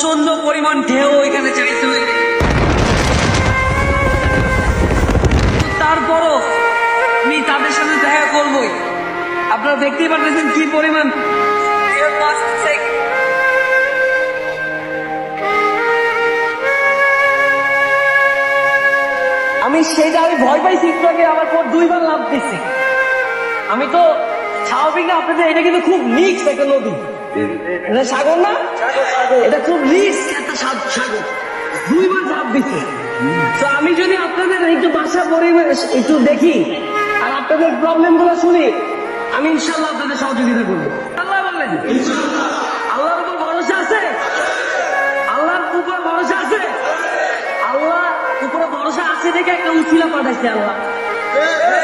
প্রচন্ড পরিমাণ ঢেউ এখানে চাইছিল, তারপরও আমি তাদের সাথে দেখা করবই। আপনারা দেখতেই পাচ্ছেন কি পরিমাণ ঢেউ আসছে। আমি ভয় পাইছি একটু আগে, আমার পর 2 বার লাফ দিচ্ছি। আমি তো স্বাভাবিক না, আপনাদের এটা কিন্তু খুব রিস্ক একটা নদী, এটা সাগর না, এটা খুব রিস্ক একটা সাগর। 2 বার লাফ দিচ্ছে। তো আমি যদি আপনাদের একটু বাসা পরিবেশ একটু দেখি আর আপনাদের প্রবলেম গুলো শুনি, আমি ইনশাল্লাহ আপনাদের সহযোগিতা করবো। আল্লাহ বললেন, আল্লাহর উপর ভরসা আছে, আল্লাহর উপর ভরসা আছে, আল্লাহ উপরে ভরসা আছে দেখে একটা উচিলা পাঠাইছে আল্লাহ।